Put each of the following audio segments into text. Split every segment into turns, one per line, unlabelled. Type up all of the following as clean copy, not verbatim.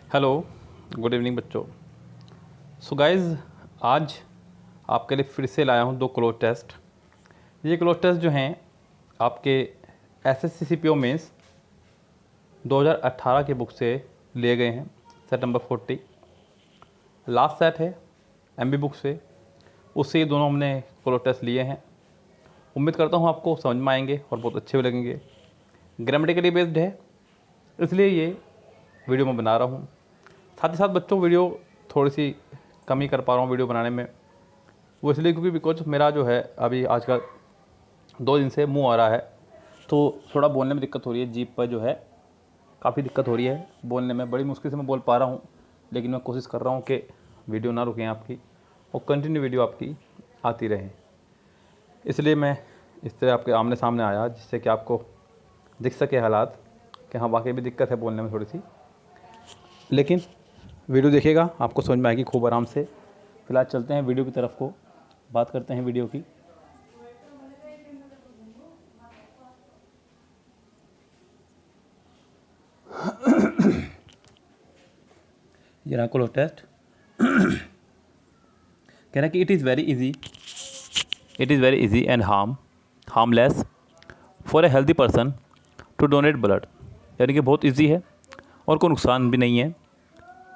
Hello, good evening बच्चों। So guys, आज आपके लिए फिर से लाया हूँ 2 क्लोज टेस्ट। ये क्लोज टेस्ट जो हैं आपके एसएससी सीपीओ मेंस 2018 के बुक से लिए गए हैं। सेट नंबर 40 लास्ट सेट है एमबी बुक से, उससे ये दोनों हमने क्लोज टेस्ट लिए हैं। उम्मीद करता हूँ आपको समझ में आएंगे और बहुत अच्छे भी लगेंगे। ग्रामेटिकली बेस्ड है, इसलिए ये वीडियो मैं बना रहा हूँ। साथ ही साथ बच्चों, वीडियो थोड़ी सी कम ही कर पा रहा हूँ वीडियो बनाने में, वो इसलिए क्योंकि बिकॉज मेरा जो है अभी आजकल 2 दिन से मुंह आ रहा है, तो थोड़ा बोलने में दिक्कत हो रही है। जीभ पर जो है काफ़ी दिक्कत हो रही है बोलने में, बड़ी मुश्किल से मैं बोल पा रहा हूँ। लेकिन मैं कोशिश कर रहा हूँ कि वीडियो ना रुकें आपकी और कंटिन्यू वीडियो आपकी आती रहे। इसलिए मैं इस तरह आपके आमने सामने आया, जिससे कि आपको दिख सके हालात कि हाँ वाकई भी दिक्कत है बोलने में थोड़ी सी। लेकिन वीडियो देखिएगा, आपको समझ में आएगी खूब आराम से। फिलहाल चलते हैं वीडियो की तरफ को, बात करते हैं वीडियो की। ये रहा क्लोज टेस्ट। कह रहा है कि it is very easy and harmless for a healthy person to donate blood. यानी कि बहुत इजी है और कोई नुकसान भी नहीं है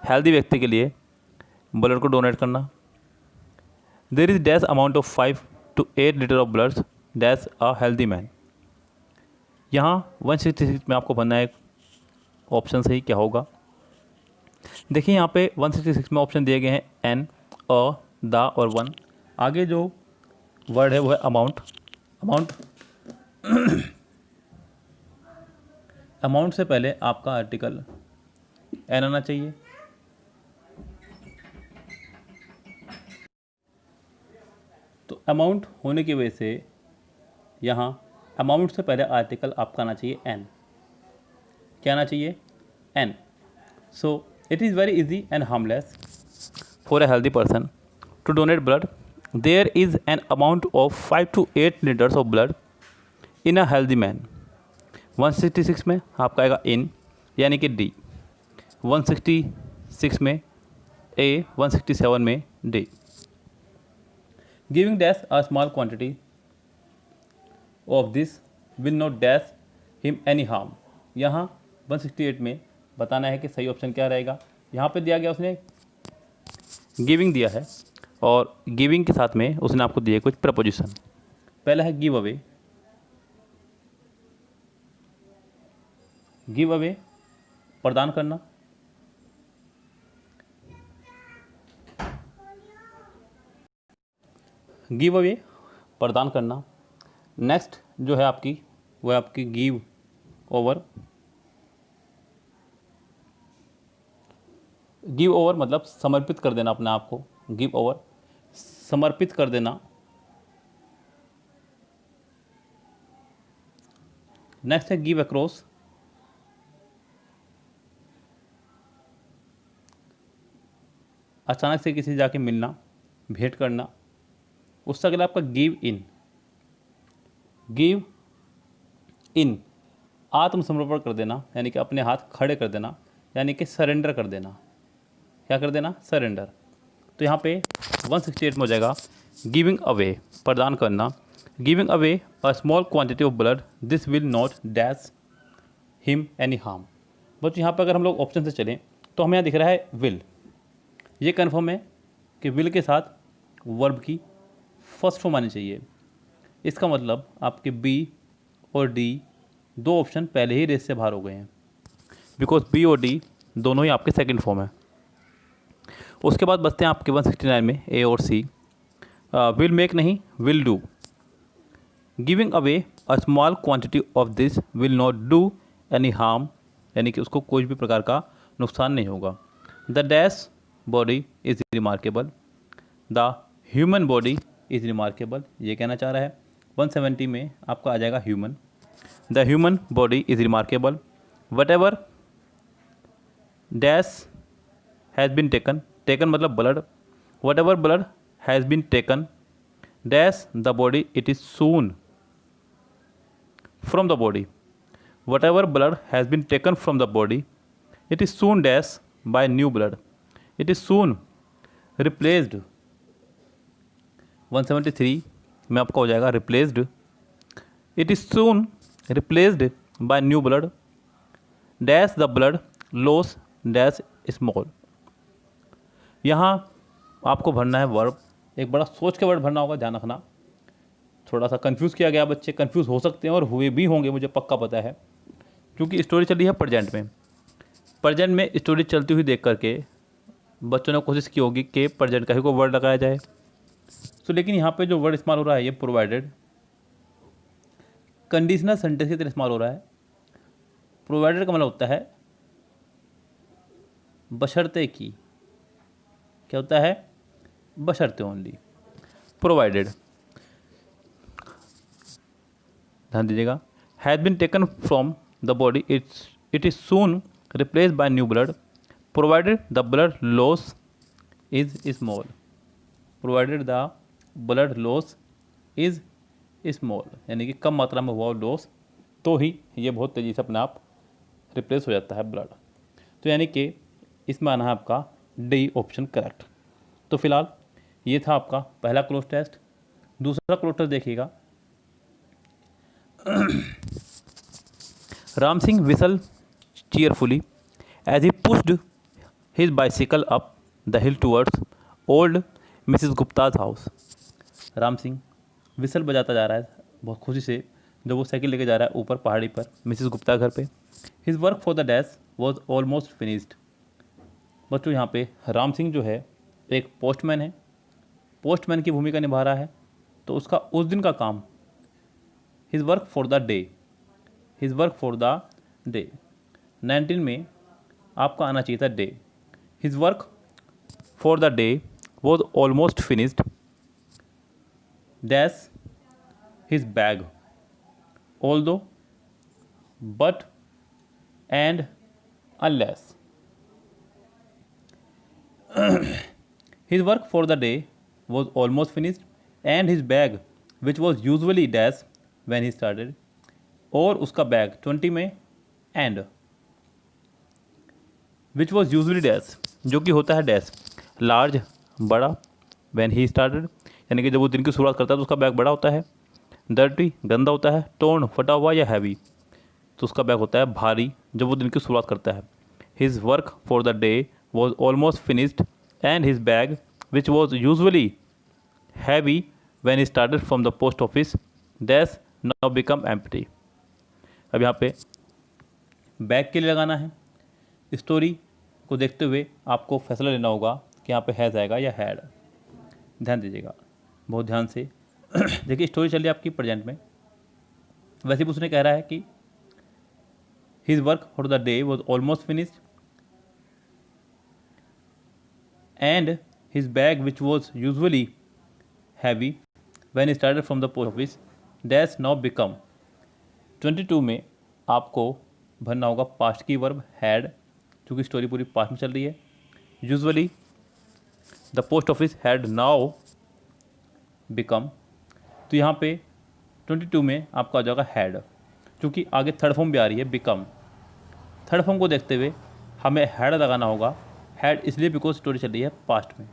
हेल्दी व्यक्ति के लिए ब्लड को डोनेट करना। There is dash amount of 5 to 8 litre of blood dash a healthy man. यहाँ 166 में आपको भरना है ऑप्शन सही क्या होगा। देखिए यहाँ पे 166 में ऑप्शन दिए गए हैं एन, अ, द और वन। आगे जो वर्ड है वो है अमाउंट। अमाउंट से पहले आपका आर्टिकल एन आना चाहिए। तो अमाउंट होने की वजह से यहाँ अमाउंट से पहले आर्टिकल आपका आना चाहिए एन। क्या आना चाहिए? An. So it is very easy and harmless for a healthy person to donate blood. There is an amount of 5 to 8 litres of blood in a healthy man. 166 में आपका आएगा इन, यानी कि डी। 166 में ए, 167 में D. Giving dash a small quantity of this will not dash him any harm. यहाँ 168 में बताना है कि सही ऑप्शन क्या रहेगा। यहाँ पे दिया गया, उसने गिविंग दिया है और गिविंग के साथ में उसने आपको दिए कुछ प्रपोजिशन। पहला है गिव अवे। गिव अवे प्रदान करना। गिव अवे प्रदान करना। नेक्स्ट जो है आपकी वो है आपकी गिव ओवर। गिव ओवर मतलब समर्पित कर देना अपने आप को। गिव ओवर समर्पित कर देना। नेक्स्ट है गिव अक्रॉस। अचानक से किसी से जाके मिलना, भेंट करना। उससे अगला आपका गिव इन। गिव इन आत्मसमर्पण कर देना, यानी कि अपने हाथ खड़े कर देना, यानी कि सरेंडर कर देना। क्या कर देना? सरेंडर। तो यहाँ पे 168 में हो जाएगा गिविंग अवे प्रदान करना। Giving away a small quantity of blood this will not dash him any harm. But यहाँ पर अगर हम लोग ऑप्शन से चलें तो हमें यहाँ दिख रहा है विल। ये कन्फर्म है कि विल के साथ वर्ब की फर्स्ट फॉर्म आनी चाहिए। इसका मतलब आपके बी और डी 2 ऑप्शन पहले ही रेस से बाहर हो गए हैं, बिकॉज बी और डी दोनों ही आपके सेकंड फॉर्म है। उसके बाद बचते हैं आपके 169 में ए और सी। विल मेक नहीं, will do. Giving away a small quantity of this will not do any harm, यानी कि उसको कोई भी प्रकार का नुकसान नहीं होगा। The dash body is remarkable. The human body is remarkable, ये कहना चाह रहा है। 170 में आपका आ जाएगा human. The human body is remarkable. Whatever dash has been taken, taken मतलब blood. Whatever blood has been taken dash the body it is soon from the body. Whatever blood has been taken from the body it is soon dash by new blood. It is soon replaced 173 में आपका हो जाएगा replaced. It is soon replaced by new blood. Dash the blood loss dash small. यहाँ आपको भरना है verb. एक बड़ा सोच के वर्ड भरना होगा, ध्यान रखना. थोड़ा सा कंफ्यूज किया गया, बच्चे कंफ्यूज हो सकते हैं और हुए भी होंगे, मुझे पक्का पता है, क्योंकि स्टोरी चल रही है प्रेजेंट में. प्रेजेंट में स्टोरी चलती हुई देख करके बच्चों ने कोशिश की होगी कि प्रेजेंट का ही कोई वर्ड लगाया जाए. तो लेकिन यहाँ पे जो वर्ड इस्तेमाल हो रहा है ये प्रोवाइडेड कंडीशनल सेंटेंस की तरह इस्तेमाल हो रहा है. प्रोवाइडेड का मतलब होता है बशर्ते की. क्या होता है? बशर्ते ओनली. प्रोवाइडेड, ध्यान दीजिएगा, has been taken from the body, it is soon replace by new blood provided the blood loss is small. Provided the blood loss is small, यानी कि कम मात्रा में हुआ लॉस तो ही ये बहुत तेज़ी से अपने आप रिप्लेस हो जाता है ब्लड. तो यानी कि इसमें आना है आपका डी ऑप्शन करेक्ट. तो फिलहाल ये था आपका पहला क्लोज टेस्ट. दूसरा क्लोज टेस्ट देखिएगा. Ram Singh whistled cheerfully as he pushed his bicycle up the hill towards old Mrs. Gupta's house. Ram Singh whistle बजाता जा रहा है बहुत खुशी से जब वो साइकिल लेके जा रहा है ऊपर पहाड़ी पर मिसिस गुप्ता घर पे. His work for the dash was almost finished. बच्चों यहाँ पे राम सिंह जो है एक पोस्टमैन है, पोस्टमैन की भूमिका निभा रहा है. तो उसका उस दिन का काम, his work for the day, his work for the day 19 में आपका आना चाहिए था day. His work for the day was almost finished dash his bag although but and unless. His work for the day was almost finished and his bag which was usually dash when he started, और उसका bag 20 में and which was usually dash जो कि होता है dash large बड़ा when he started, यानी कि जब वो दिन की शुरुआत करता है तो उसका बैग बड़ा होता है. डर्टी गंदा होता है. टोर्न फटा हुआ या हैवी तो उसका बैग होता है भारी जब वो दिन की शुरुआत करता है. His work for the day was almost finished and his bag which was usually heavy when he started from the post office dash now become empty. अब यहाँ पे बैग के लिए लगाना है. स्टोरी को देखते हुए आपको फैसला लेना होगा कि यहाँ पे हैज़ आएगा या हैड. ध्यान दीजिएगा बहुत ध्यान से. देखिए स्टोरी चल रही है आपकी प्रेजेंट में. वैसे भी उसने कह रहा है कि his work for the day was almost finished and his bag which was usually heavy when he started from the post office dash now become 22 में आपको भरना होगा पास्ट की वर्ब हैड, क्योंकि स्टोरी पूरी पास्ट में चल रही है. Usually the post office had now become, तो यहाँ पे 22 में आपका आ जाएगा हैड, क्योंकि आगे थर्ड फॉर्म भी आ रही है बिकम. थर्ड फॉर्म को देखते हुए हमें हैड लगाना होगा. हैड इसलिए बिकॉज स्टोरी चल रही है पास्ट में.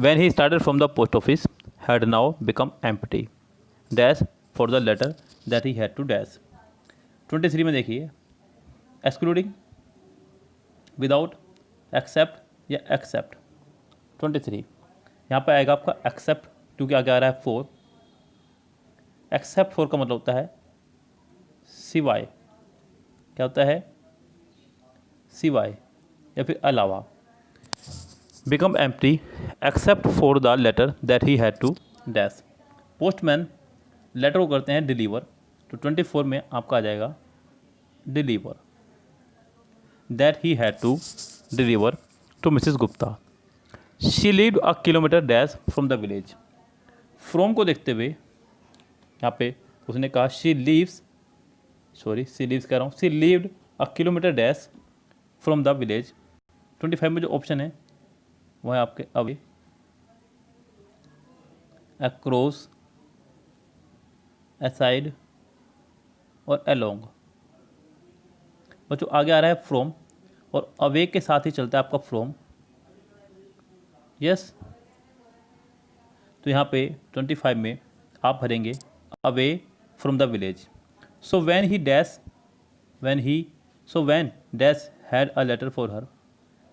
When he started from the post office had now become empty dash for the letter that he had to dash. 23 में देखिए एक्सक्लूडिंग विदाउट एक्सेप्ट या एक्सेप्ट. 23 यहाँ पर आएगा आपका एक्सेप्ट, क्योंकि आगे आ रहा है फोर. एक्सेप्ट फोर का मतलब होता है सिवाय. क्या होता है? सिवाय या फिर अलावा. Become empty except for the letter that he had to dash. Postman letter को करते हैं डिलीवर, तो 24 में आपका आ जाएगा deliver that he had to deliver to Mrs Gupta. She lived a kilometre dash from the village. From को देखते हुए यहाँ पे उसने कहा शी लिव्स कह रहा हूँ, she lived a kilometre dash from the village. 25 में जो ऑप्शन है वह है आपके अवे, अक्रॉस, असाइड और अलोंग. बच्चों आगे आ रहा है फ्रॉम, और अवे के साथ ही चलता है आपका फ्रॉम। यस, तो यहाँ पे 25 में आप भरेंगे away from the village. So when he dash, when dash had a letter for her,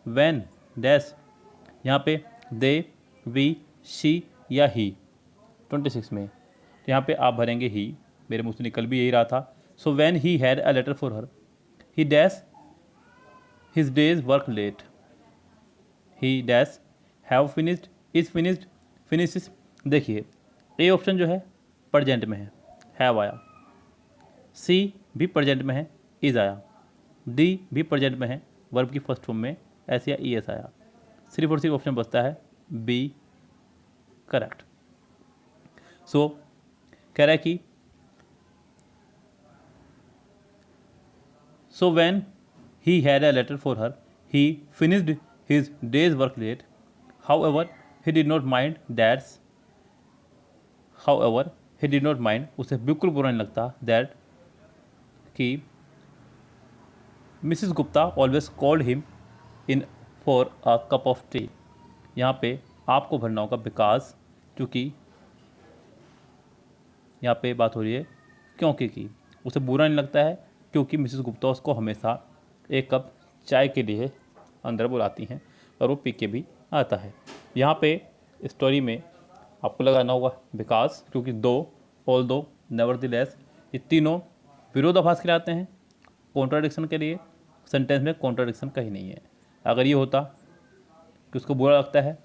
when dash, यहाँ पे दे, वी, शी या ही। 26 में तो यहाँ पे आप भरेंगे ही, मेरे मुँह से निकल भी यही रहा था। So when he had a letter for her, he dash his day's work late, he dash have finished, is finished, finishes. देखिए ए ऑप्शन जो है प्रेजेंट में है, हैव आया, सी भी प्रेजेंट में है, इज आया, डी भी प्रेजेंट में है, वर्ब की फर्स्ट फॉर्म में एस या ई एस आया। सिर्फ और सिर्फ ऑप्शन बचता है बी करेक्ट। सो कह रहा है कि so when he had a letter for her, he finished his day's work late, however he did not mind that's, however he did not mind, उसे बिल्कुल बुरा नहीं लगता दैट कि Mrs Gupta always called him in for a cup of tea. यहाँ पे आपको भरना होगा बिकॉज, क्योंकि यहाँ पे बात हो रही है क्योंकि की, उसे बुरा नहीं लगता है क्योंकि मिसिस गुप्ता उसको हमेशा एक कप चाय के लिए अंदर बुलाती हैं और वो पी के भी आता है। यहाँ पे स्टोरी में आपको लगाना होगा बिकॉज, क्योंकि दो, ऑल दो, नेवरदलेस, ये तीनों विरोधाभास के लिए आते हैं, कॉन्ट्राडिक्शन के लिए। सेंटेंस में कॉन्ट्राडिक्शन कहीं नहीं है। अगर ये होता कि उसको बुरा लगता है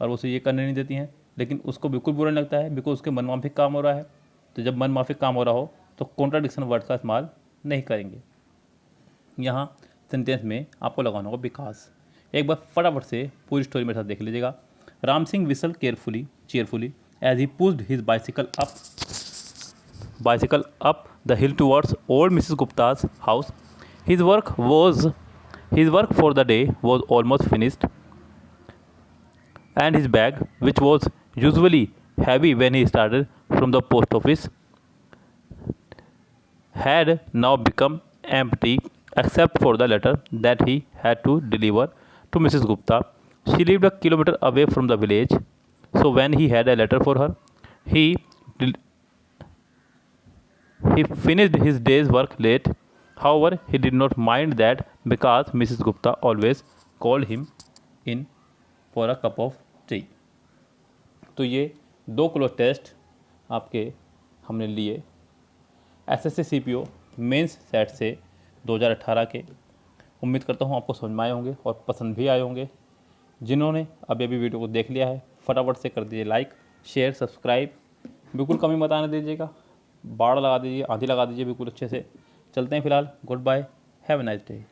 और उसे ये करने नहीं देती हैं, लेकिन उसको बिल्कुल बुरा नहीं लगता है बिकॉज उसके मन माफिक काम हो रहा है, तो जब मन माफिक काम हो रहा हो तो कॉन्ट्राडिक्शन वर्ड का इस्तेमाल नहीं करेंगे। यहाँ सेंटेंस में आपको लगाना होगा बिकॉज। एक बार फटाफट से पूरी स्टोरी मेरे साथ देख लीजिएगा। Ram Singh whistle cheerfully as he pushed his bicycle up the hill towards old Mrs Gupta's house. His work for the day was almost finished, and his bag, which was usually heavy when he started from the post office, had now become empty except for the letter that he had to deliver to Mrs. Gupta. She lived a kilometer away from the village, so when he had a letter for her, he finished his day's work late. However, he did not mind that because Mrs. Gupta always called him in for a cup of tea. तो ये 2 cloze test आपके हमने लिए SSC CPO mains set से 2018 के। उम्मीद करता हूँ आपको समझ में आए होंगे और पसंद भी आए होंगे। जिन्होंने अभी वीडियो को देख लिया है फटाफट से कर दीजिए लाइक, शेयर, सब्सक्राइब। बिल्कुल कमी मत आने दीजिएगा, बाड़ लगा दीजिए, आंधी लगा दीजिए बिल्कुल अच्छे से। चलते हैं फिलहाल, goodbye, have a nice day.